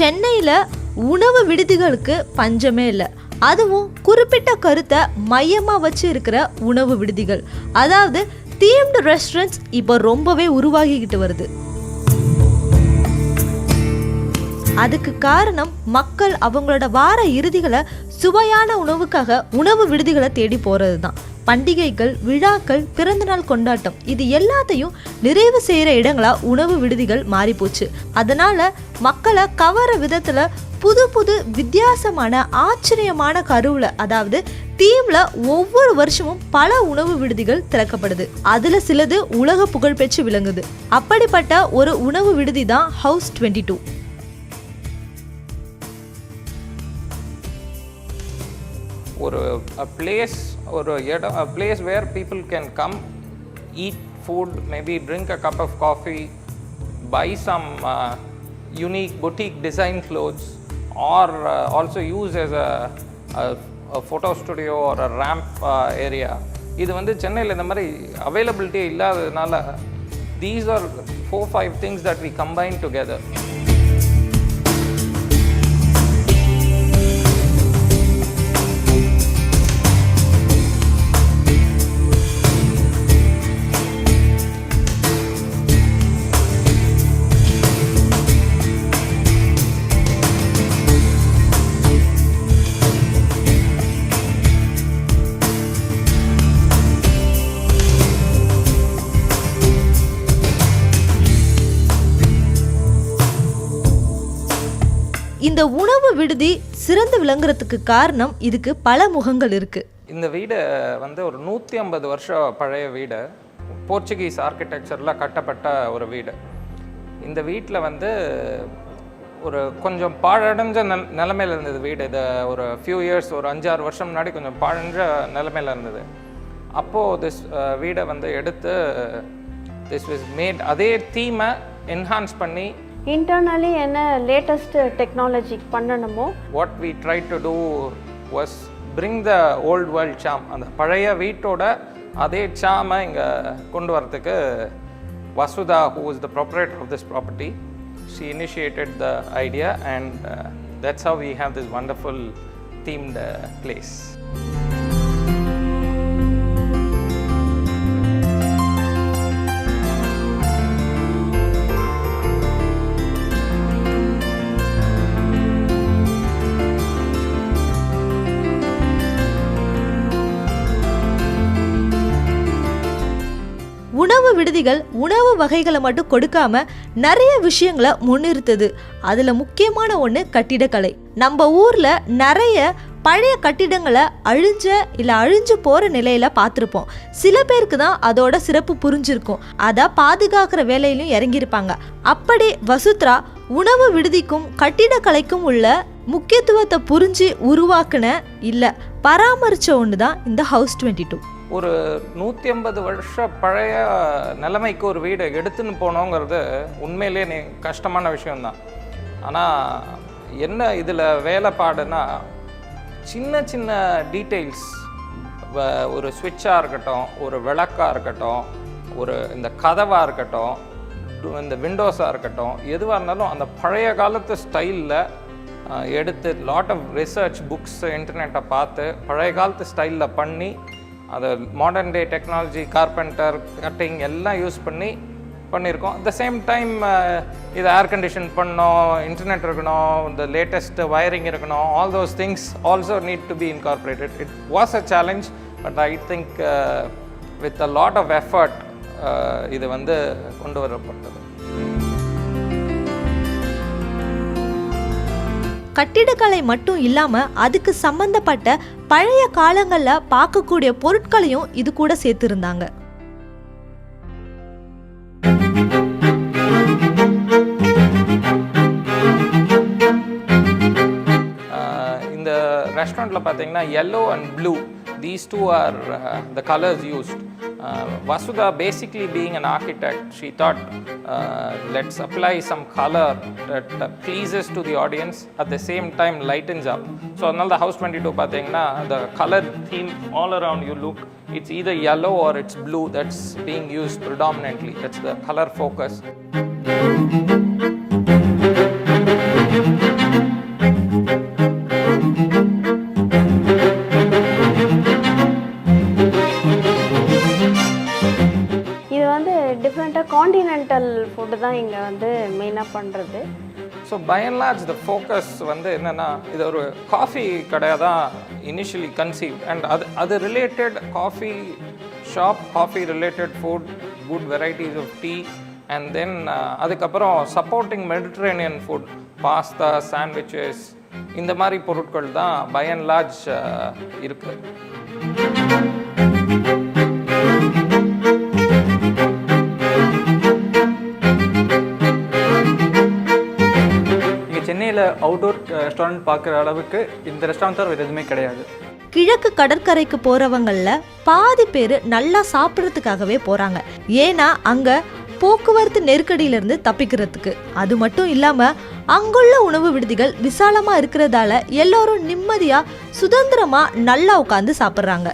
சென்னையில் உணவு விடுதிகளுக்கு பஞ்சமே இல்லை. அதுவும் குறிப்பிட்ட கருத்தை மையமாக வச்சு இருக்கிற உணவு விடுதிகள், அதாவது தீம்டு ரெஸ்டாரண்ட்ஸ் இப்போ ரொம்பவே உருவாகிக்கிட்டு வருது. அதுக்கு காரணம் மக்கள் அவங்களோட வார இறுதிகளை சுவையான உணவுக்காக உணவு விடுதிகளை தேடி போறது தான். பண்டிகைகள், விழாக்கள், பிறந்தநாள் கொண்டாட்டம், இது எல்லாத்தையும் நிறைவு செய்கிற இடங்களா உணவு விடுதிகள் மாறி போச்சு. அதனால மக்களை கவர விதத்துல புது புது வித்தியாசமான ஆச்சரியமான கருவுல, அதாவது தீம்ல ஒவ்வொரு வருஷமும் பல உணவு விடுதிகள் திறக்கப்படுது. அதுல சிலது உலக புகழ் பெற்று விளங்குது. அப்படிப்பட்ட ஒரு உணவு விடுதி தான் ஹவுஸ் 22. ஒரு place where people can come, eat food, maybe drink a cup of coffee, buy some unique boutique design clothes, or also use as a photo studio or a ramp area. இது வந்து சென்னையில் இந்த மாதிரி availability இல்லாததுனால these are 4-5 things that we combine together. இந்த உணவு விடுதி சிறந்து விளங்குறதுக்கு காரணம் இதுக்கு பல முகங்கள் இருக்கு. இந்த வீடு வந்து ஒரு 150 வருஷம் பழைய வீடு, போர்ச்சுகீஸ் ஆர்கிடெக்சரில் கட்டப்பட்ட ஒரு வீடு. இந்த வீட்டில் வந்து ஒரு கொஞ்சம் பாழடைஞ்ச நிலைமையில் இருந்தது வீடு. இது ஒரு ஃபியூ இயர்ஸ், ஒரு 5-6 வருஷம் முன்னாடி கொஞ்சம் பாழடைஞ்ச நிலைமையில் இருந்தது. அப்போது வீடை வந்து எடுத்து திஸ் வாஸ் மேட், அதே தீமை என்ஹான்ஸ் பண்ணி இன்டர்னலி என்ன லேட்டஸ்ட் டெக்னாலஜி பண்ணணுமோ what we try to do was bring the old world charm, அந்த பழைய வீட்டோட அதே சாமை இங்கே கொண்டு வரதுக்கு Vasudha, who is the proprietor of this property, she initiated the idea, and that's how we have this wonderful themed place. உணவு விடுதிகள் உணவு வகைகளை மட்டும் கொடுக்காம நிறைய விஷயங்களை முன்னிறுத்துது. அதுல முக்கியமான ஒன்று கட்டிடக்கலை. நம்ம ஊர்ல நிறைய பழைய கட்டிடங்களை அழிஞ்சு போற நிலையில பார்த்துருப்போம். சில பேருக்கு தான் அதோட சிறப்பு புரிஞ்சிருக்கும், அதை பாதுகாக்கிற வேலையிலும் இறங்கியிருப்பாங்க. அப்படி வசுத்ரா உணவு விடுதிக்கும் கட்டிடக்கலைக்கும் உள்ள முக்கியத்துவத்தை புரிஞ்சு உருவாக்குன பராமரிச்ச ஒன்று தான் இந்த ஹவுஸ் 22. ஒரு 150 வருஷம் பழைய நிலைமைக்கு ஒரு வீடு எடுத்துன்னு போனோங்கிறது உண்மையிலே கஷ்டமான விஷயம்தான். ஆனால் என்ன இதில் வேலைப்பாடுனா, சின்ன சின்ன டீட்டெயில்ஸ், ஒரு ஸ்விட்சாக இருக்கட்டும், ஒரு விளக்காக இருக்கட்டும், ஒரு இந்த கதவாக இருக்கட்டும், இந்த விண்டோஸாக இருக்கட்டும், எதுவாக இருந்தாலும் அந்த பழைய காலத்து ஸ்டைலில் எடுத்து லாட் ஆஃப் ரிசர்ச் புக்ஸ், இன்டர்நெட்டை பார்த்து பழைய காலத்து ஸ்டைலில் பண்ணி அதை modern day technology, carpenter, cutting எல்லாம் யூஸ் பண்ணியிருக்கோம். அட் த சேம் டைம் இது ஏர் கண்டிஷன் பண்ணோம், இன்டர்நெட் இருக்கணும், இந்த லேட்டஸ்ட் வயரிங் இருக்கணும், all those things also need to be incorporated. It was a challenge, but I think with a lot of effort இது வந்து கொண்டு வரப்பட்டது. கட்டிடக்கலை மட்டும் இல்லாம அதுக்கு சம்பந்தப்பட்ட பழைய காலங்கள்ல பார்க்கக்கூடிய பொருட்களையும் இது கூட சேர்த்திருந்தாங்க. இந்த ரெஸ்டாரண்ட்ல பார்த்தீங்கன்னா yellow and blue, these two are the colors used. Vasudha, basically being an architect, she thought let's apply some color that pleases to the audience, at the same time lightens up. So another house 22 pathina, the color theme all around you look, it's either yellow or it's blue that's being used predominantly. That's the color focus. வந்து மெயினாக பண்ணுறது. So by and large the focus வந்து என்னென்னா, இது ஒரு coffee கடையாக தான் initially conceive and அது related coffee shop, coffee related food, good varieties of tea and then அதுக்கப்புறம் supporting Mediterranean food, pasta, sandwiches, இந்த மாதிரி பொருட்கள் தான் பை அண்ட் லார்ஜ் இருக்குது. சென்னையில் அவுட்டோர் ரெஸ்டாரண்ட் பார்க்குற அளவுக்கு இந்த ரெஸ்டாரண்ட் தவிர வேறு எதுவுமே கிடையாது. கிழக்கு கடற்கரைக்கு போறவங்கள்ல பாதி பேர் நல்லா சாப்பிட்றதுக்காகவே போறாங்க. ஏன்னா அங்க போக்குவரத்து நெருக்கடியிலிருந்து தப்பிக்கிறதுக்கு. அது மட்டும் இல்லாம அங்குள்ள உணவு விடுதிகள் விசாலமா இருக்கிறதால எல்லாரும் நிம்மதியா சுதந்திரமா நல்லா உட்காந்து சாப்பிட்றாங்க.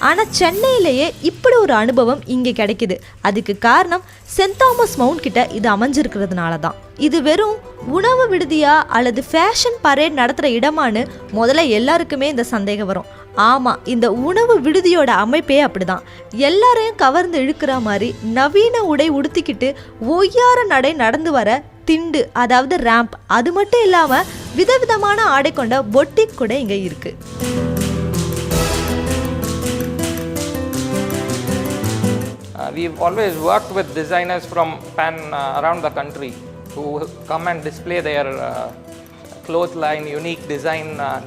ஆனா சென்னையிலேயே இப்படி ஒரு அனுபவம் இங்கே கிடைக்குது. அதுக்கு காரணம் சென்ட் தாமஸ் மவுண்ட் கிட்ட இது அமைஞ்சிருக்கிறதுனால தான். இது வெறும் உணவு விடுதியா அல்லது ஃபேஷன் பரேட் நடத்துகிற இடமானு முதல்ல எல்லாருக்குமே இந்த சந்தேகம் வரும். ஆமாம், இந்த உணவு விடுதியோட அமைப்பே அப்படிதான். எல்லாரையும் கவர்ந்து இழுக்கிற மாதிரி நவீன உடை உடுத்திக்கிட்டு ஒய்யார நடை நடந்து வர திண்டு, அதாவது ரேம்ப், அது மட்டும் இல்லாமல் விதவிதமான ஆடை கொண்ட பொட்டிக் கூட இங்கே இருக்கு. We've always worked with designers from around the country who come and display their clothesline, unique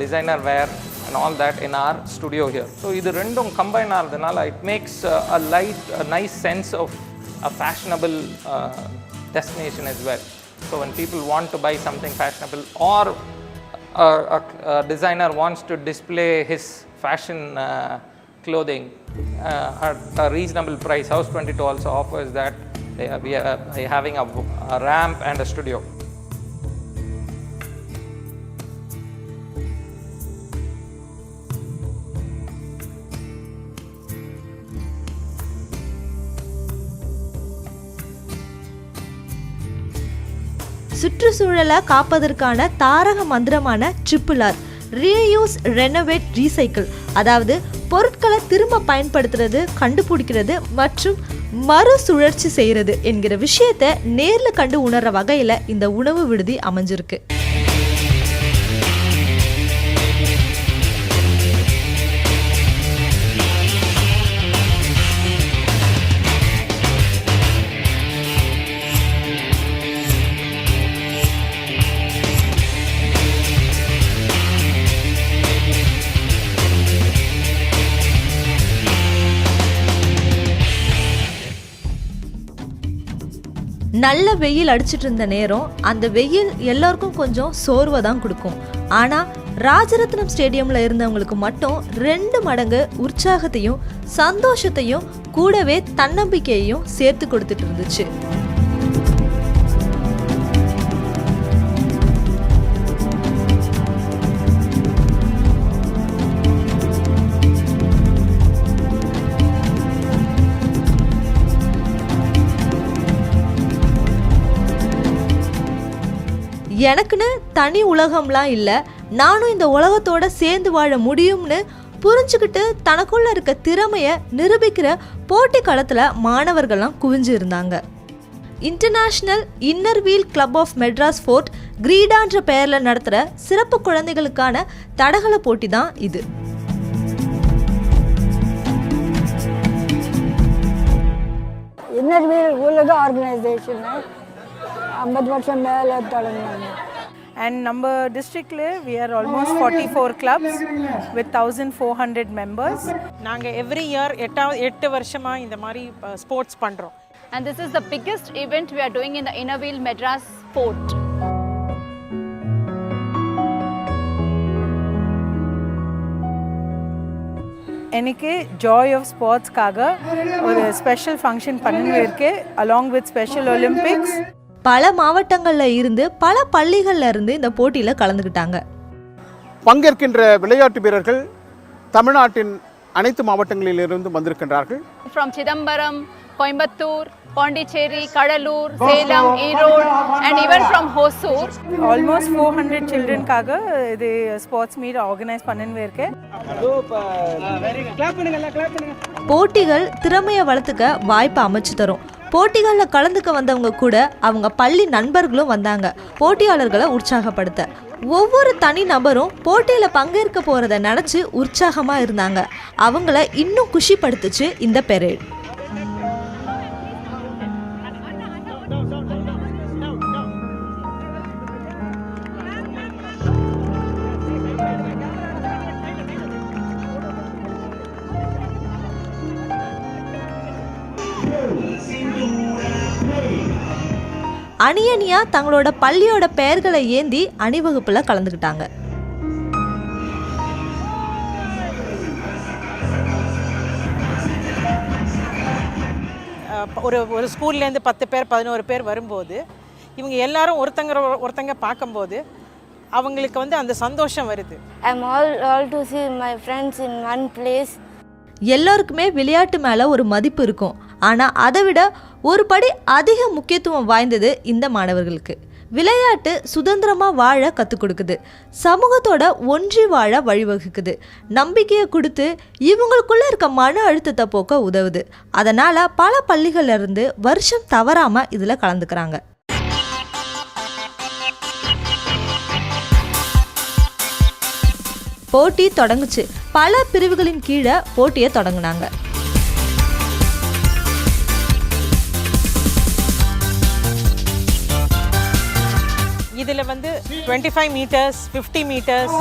designer wear and all that in our studio here. So idu rendum combine aradhanaala it makes a nice sense of a fashionable destination as well. So when people want to buy something fashionable or a designer wants to display his fashion clothing at a reasonable price, House 22 also offers that. We are having a ramp and a studio. சுற்றுச்சூழலை காப்பதற்கான தாரக மந்திரமான RRR, reuse, renovate, recycle. அதாவது பொருட்களை திரும்ப பயன்படுத்துறது, கண்டுபிடிக்கிறது மற்றும் மறுசுழற்சி செய்கிறது என்கிற விஷயத்தை நேரில் கண்டு உணர்ற வகையில் இந்த உணவு விடுதி அமைஞ்சிருக்கு. நல்ல வெயில் அடிச்சிட்டு இருந்த நேரம், அந்த வெயில் எல்லாருக்கும் கொஞ்சம் சோர்வை தான் கொடுக்கும். ஆனால் ராஜரத்னம் ஸ்டேடியமில் இருந்தவங்களுக்கு மட்டும் 2 மடங்கு உற்சாகத்தையும் சந்தோஷத்தையும் கூடவே தன்னம்பிக்கையையும் சேர்த்து கொடுத்துட்டு இருந்துச்சு. எனக்குன்னு தனி உலகம்லாம் இல்லை, நானும் இந்த உலகத்தோட சேர்ந்து வாழ முடியும்னு புரிஞ்சுக்கிட்டு தனக்குள்ள இருக்க திறமையை நிரூபிக்கிற போட்டி களத்தில் மாணவர்கள்லாம் குவிஞ்சு இருந்தாங்க. International inner wheel club of Madras fort கிரீடான்ற பெயரில் நடத்துகிற சிறப்பு குழந்தைகளுக்கான தடகள போட்டி தான் இது. இன்னர் வீல் உலக ஆர்கனைசேஷன் 50 வருஷம் மேலே தொடங்கினாங்க. And number district we are almost 44 clubs with 1400 members. நாங்க every year 8 வருஷமா இந்த மாதிரி ஸ்போர்ட்ஸ் பண்றோம். And this is the biggest event we are doing in the Inner Wheel Madras Fort. எனக்கு ஜாய் ஆஃப் ஸ்போர்ட்ஸ்க்காக ஒரு ஸ்பெஷல் ஃபங்க்ஷன் பண்ணிருக்கு along with Special Olympics. பல மாவட்டங்களில் இருந்து பல பள்ளிகளில் இருந்து இந்த போட்டியில் கலந்துக்கிட்டாங்க. பங்கேற்கின்ற விளையாட்டு வீரர்கள் தமிழ்நாட்டின் அனைத்து மாவட்டங்களிலிருந்து வந்திருக்கின்றார்கள். From Chidambaram, Coimbatore, Pondicherry, Kadalur, Salem, Erode, and even from Hosur. Almost 400 children-காக இது ஸ்போர்ட்ஸ் மீட் ஆர்கனைஸ் பண்ணின்னு இருக்கு. போட்டிகள் திறமையை வளர்த்துக்க வாய்ப்பை அமைச்சு தரும். போட்டிகளில் கலந்துக்க வந்தவங்க கூட அவங்க பள்ளி நண்பர்களும் வந்தாங்க போட்டியாளர்களை உற்சாகப்படுத்த. ஒவ்வொரு தனி நபரும் போட்டியில் பங்கேற்க போகிறத நினச்சி உற்சாகமாக இருந்தாங்க. அவங்கள இன்னும் குஷிப்படுத்துச்சு இந்த பெரேட். அணியணியா தங்களோட பள்ளியோட பெயர்களை ஏந்தி அணிவகுப்புல கலந்துக்கிட்டாங்க. ஒரு ஸ்கூல்லேருந்து 10 பேர் 11 பேர் வரும்போது இவங்க எல்லாரும் ஒருத்தங்க பார்க்கும்போது அவங்களுக்கு வந்து அந்த சந்தோஷம் வருது. I'm all to see my friends in one place. எல்லாருக்குமே விளையாட்டு மேலே ஒரு மதிப்பு இருக்கும். ஆனால் அதை விட ஒரு படி அதிக முக்கியத்துவம் வாய்ந்தது இந்த மாணவர்களுக்கு. விளையாட்டு சுதந்திரமாக வாழ கற்றுக் கொடுக்குது, சமூகத்தோட ஒன்றி வாழ வழிவகுக்குது, நம்பிக்கையை கொடுத்து இவங்களுக்குள்ளே இருக்க மன அழுத்தத்தை போக்க உதவுது. அதனால் பல பள்ளிகள்லேருந்து வருஷம் தவறாமல் இதில் கலந்துக்கிறாங்க. போட்டி தொடங்குச்சு. பல பிரிவுகளின் கீழே போட்டியை தொடங்கினாங்க. இதில் வந்து 25 மீட்டர்ஸ் 50 மீட்டர்ஸ்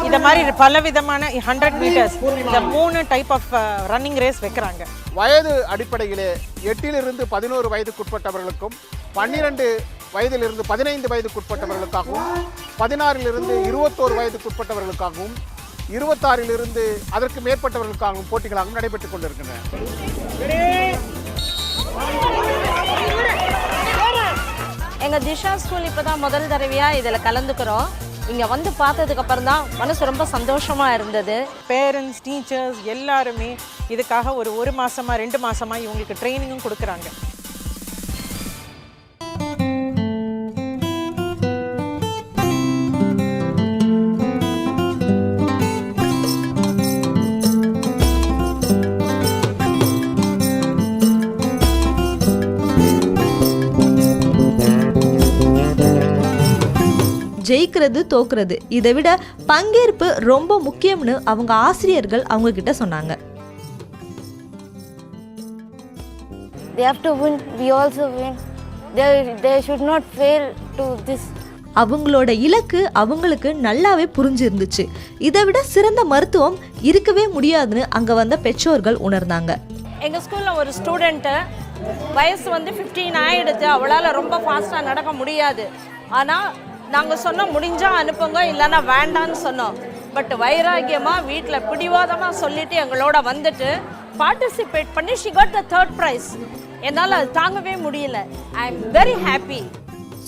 இதை மாதிரி பல விதமான 100 மீட்டர்ஸ் இந்த 3 டைப் ஆஃப் ரன்னிங் ரேஸ் வைக்கிறாங்க. வயது அடிப்படையிலே 8லிருந்து 11 வயதுக்குட்பட்டவர்களுக்கும் 12 வயதிலிருந்து 15 வயதுக்குட்பட்டவர்களுக்காகவும் 16லிருந்து 21 வயதுக்குட்பட்டவர்களுக்காகவும் 26லிருந்து அதற்கு மேற்பட்டவர்களுக்காகவும் போட்டிகளாகவும் நடைபெற்றுக் கொண்டிருக்கின்றன. எங்கள் திஷா ஸ்கூல் இப்போ தான் முதல் தடவையாக இதில் கலந்துக்கிறோம். இங்கே வந்து பார்த்ததுக்கப்புறம் தான் மனசு ரொம்ப சந்தோஷமாக இருந்தது. பேரண்ட்ஸ், டீச்சர்ஸ் எல்லாருமே இதுக்காக ஒரு மாதமாக 2 மாதமாக இவங்களுக்கு ட்ரைனிங்கும் கொடுக்குறாங்க. ஜெயிக்கிறது தோக்குறது இதை விட பங்கேற்பு ரொம்ப முக்கியம்னு அவங்க ஆசிரியர்கள் அவங்க கிட்ட சொன்னாங்க. They have to win, we also win. They should not fail to this. அவங்களோட இலக்கு அவங்களுக்கு நல்லாவே புரிஞ்சிருந்துச்சு. இதை விட சிறந்த மருத்துவம் இருக்கவே முடியாதுன்னு அங்கே வந்த பெற்றோர்கள் உணர்ந்தாங்க. எங்கள் ஸ்கூலில் ஒரு ஸ்டூடெண்ட்டு வயசு வந்து 15 ஆகிடுச்சு. அவளால் ரொம்ப ஃபாஸ்ட்டாக நடக்க முடியாது. ஆனால் நாங்கள் சொன்னோம் முடிஞ்சால் அனுப்புங்க, இல்லைன்னா வேண்டான்னு சொன்னோம். பட் வைராக்கியமாக வீட்டில் பிடிவாதமாக சொல்லிவிட்டு எங்களோட வந்துட்டு பார்ட்டிசிபேட் பண்ணி she got the 3rd prize. என்னால் அது தாங்கவே முடியல. I am very happy.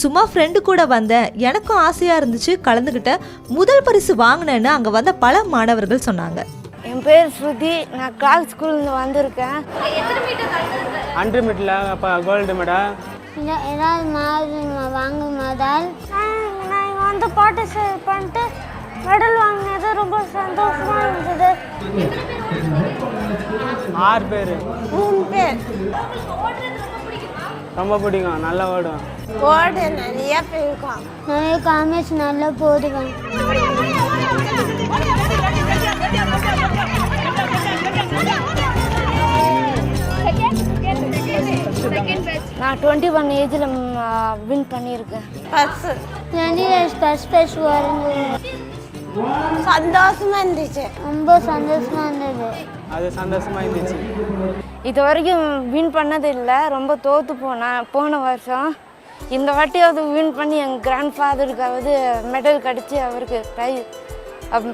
சும்மா ஃப்ரெண்டு கூட வந்தேன், எனக்கும் ஆசையாக இருந்துச்சு, கலந்துக்கிட்ட, முதல் பரிசு வாங்கினேன்னு அங்கே வந்த பல மாணவர்கள் சொன்னாங்க. என் பேர் ஸ்ருதி, நான் கிளாஸ் ஸ்கூல்லேருந்து வந்திருக்கேன். 100 மீட்டரில் அப்போ கோல்டு மெடல் ஏதாவது மாதிரி வாங்கும் முதல் நான் வந்து பார்ட்டிசிபேட் பண்ணிட்டு மெடல் வாங்கினது ரொம்ப சந்தோஷமாக இருந்தது. 6 பேர் 3 பேர் ரொம்ப பிடிக்கும், நல்லா ஓடும். ஓடு நிறைய போயிருக்கோம், நிறைய காமிச்சு நல்லா போடுவேன். நான் 21 ஏஜில் வின் பண்ணியிருக்கேன். சந்தோஷமா இருந்துச்சு, ரொம்ப சந்தோஷமா இருந்தது. அது சந்தோஷமா இருந்துச்சு. இது வரைக்கும் வின் பண்ணது இல்லை, ரொம்ப தோற்று போன வருஷம். இந்த வாட்டியாவது வின் பண்ணி எங்கள் கிராண்ட் ஃபாதருக்காவது மெடல் கிடச்சி அவருக்கு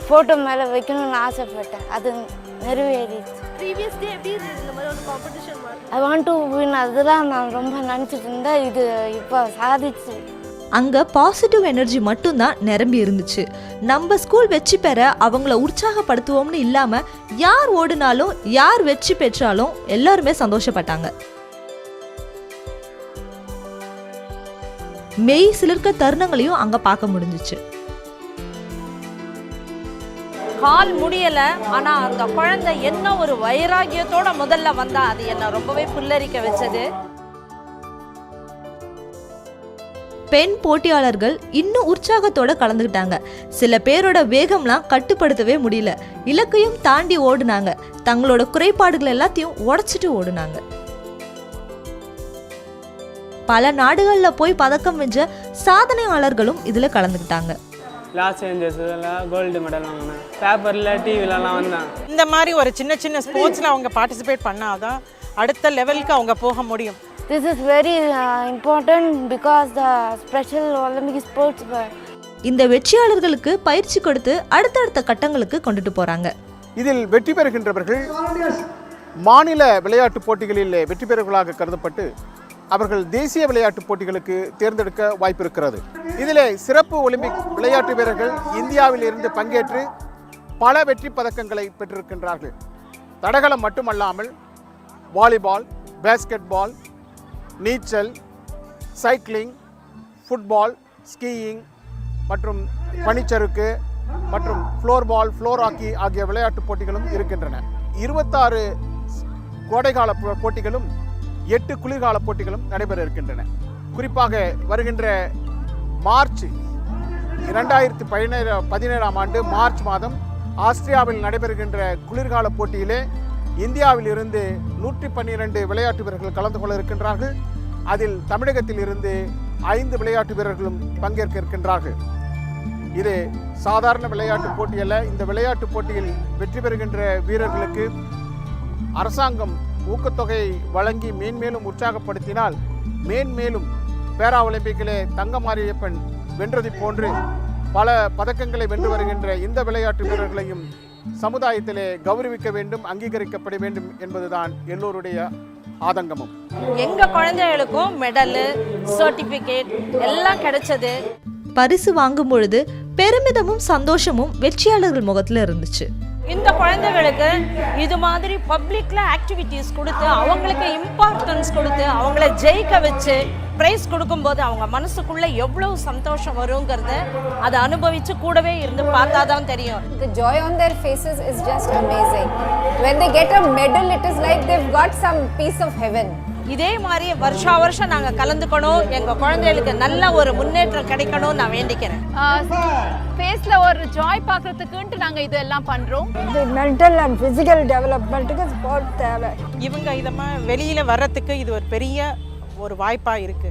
ஃபோட்டோ மேலே வைக்கணும்னு ஆசைப்பட்டேன். அது நிறைவேறிடுச்சு. ஐ வாண்ட் டு வின், அதுதான் நான் ரொம்ப நினச்சிட்டு இருந்தேன். இது இப்போ சாதிச்சு. அங்கே பாசிட்டிவ் எனர்ஜி மட்டும்தான் நிரம்பி இருந்துச்சு. நம்ம ஸ்கூல் வெற்றி பெற அவங்கள உற்சாகப்படுத்துவோம்னு இல்லாமல் யார் ஓடினாலும் யார் வெற்றி பெற்றாலும் எல்லாருமே சந்தோஷப்பட்டாங்க. மெய் சிலிர்க்க தருணங்களையும் அங்க பார்க்க முடிஞ்சிச்சு. கால் முடியல, ஆனா அந்த குழந்தை என்ன ஒரு வைராகியத்தோட முதல்ல வந்தா, அது என்ன ரொம்பவே புல்லரிக்க வச்சது. பெண் போட்டியாளர்கள் இன்னும் உற்சாகத்தோட கலந்துக்கிட்டாங்க. சில பேரோட வேகம்லாம் கட்டுப்படுத்தவே முடியல. இலக்கையும் தாண்டி ஓடுனாங்க. தங்களோட குறைபாடுகள் எல்லாத்தையும் உடைச்சிட்டு ஓடுனாங்க. பல நாடுகள்ல போய் பதக்கம் வென்ற சாதனையாளர்களும் இதுல கலந்துக்கிட்டாங்க. லாஸ் ஏஞ்சல்ஸ்ல கோல்டு மெடல் வாங்கினேன். பேப்பரில் டிவிலலாம் வந்தேன். இந்த மாதிரி ஒரு சின்ன சின்ன ஸ்போர்ட்ஸில் அவங்க பார்ட்டிசிபேட் பண்ணாதான் அடுத்த லெவலுக்கு அவங்க போக முடியும். This is very important because the Special Olympic sports were. இந்த வெற்றியாளர்களுக்கு பயிற்சி கொடுத்து அடுத்தடுத்த கட்டங்களுக்கு கொண்டுட்டு போறாங்க. இதில் வெற்றி பெறுகின்றவர்கள் மாநில விளையாட்டுப் போட்டிகளில் வெற்றி பெறுவர்களாக கருதப்பட்டு அவர்கள் தேசிய விளையாட்டுப் போட்டிகளுக்கு தேர்ந்தெடுக்க வாய்ப்பு இருக்கிறது. இதிலே சிறப்பு ஒலிம்பிக் விளையாட்டு வீரர்கள் இந்தியாவில் இருந்து பங்கேற்று பல வெற்றி பதக்கங்களை பெற்றிருக்கின்றார்கள். தடகளம் மட்டுமல்லாமல் வாலிபால், பேஸ்கெட் பால், நீச்சல், சைக்கிளிங், ஃபுட்பால், ஸ்கீயிங் மற்றும் பனிச்சறுக்கு மற்றும் ஃப்ளோர் பால், ஃப்ளோர் ஹாக்கி ஆகிய விளையாட்டுப் போட்டிகளும் இருக்கின்றன. 26 கோடைகால போட்டிகளும் 8 குளிர்கால போட்டிகளும் நடைபெற இருக்கின்றன. குறிப்பாக வருகின்ற மார்ச் 2017 ஆண்டு மார்ச் மாதம் ஆஸ்திரியாவில் நடைபெறுகின்ற குளிர்கால போட்டியிலே இந்தியாவில் இருந்து 112 விளையாட்டு வீரர்கள் கலந்து கொள்ள இருக்கின்றார்கள். அதில் தமிழகத்தில் இருந்து 5 விளையாட்டு வீரர்களும் பங்கேற்க இருக்கின்றார்கள். இது சாதாரண விளையாட்டு போட்டி அல்ல. இந்த விளையாட்டு போட்டியில் வெற்றி பெறுகின்ற வீரர்களுக்கு அரசாங்கம் ஊக்கத்தொகையை வழங்கி மேன்மேலும் உற்சாகப்படுத்தினால் மேன்மேலும் பேரா ஒலிம்பிக்கிலே தங்கமாரியப்பன் வென்றதை போன்று பல பதக்கங்களை வென்று வருகின்ற இந்த விளையாட்டு வீரர்களையும் சமுதாயத்திலே கௌரவிக்க வேண்டும், அங்கீகரிக்கப்பட வேண்டும் என்பதுதான் எல்லோருடைய ஆதங்கமும். எங்க குழந்தைகளுக்கும் மெடலு, சர்டிபிகேட் எல்லாம் கிடைச்சது. பரிசு வாங்கும் பொழுது பெருமிதமும் சந்தோஷமும் வெற்றியாளர்கள் முகத்துல இருந்துச்சு. இந்த குழந்தைகளுக்கு இது மாதிரி பப்ளிக்ல ஆக்டிவிட்டீஸ் கொடுத்து அவங்களுக்கு இம்பார்ட்டன்ஸ் கொடுத்து அவங்கள ஜெயிக்க வச்சு பிரைஸ் கொடுக்கும்போது அவங்க மனசுக்குள்ள எவ்வளவு சந்தோஷம் வருங்கிறது அதை அனுபவிச்சு கூடவே இருந்து பார்த்தா தான் தெரியும். The joy on their faces is just amazing. When they get a medal, it is like they've got some piece of heaven. இதே மாதிரி வருஷம் நாங்க கலந்துக்கணும், எங்க குழந்தைகளுக்கு நல்ல ஒரு முன்னேற்றம் கிடைக்கணும் நான் வேண்டிக்கிறேன். ஃபேஸ்ல ஒரு ஜாய் பார்க்கிறதுக்குன்ட்டு நாங்க இதெல்லாம் பண்றோம். இது மென்டல் அண்ட் ஃபிசிக்கல் டெவலப்மெண்ட்டுக்கு ஸ்போர்ட்ஸ் தேவை. இவங்க இதமா வெளியில வர்றதுக்கு இது ஒரு பெரிய ஒரு வாய்ப்பா இருக்கு.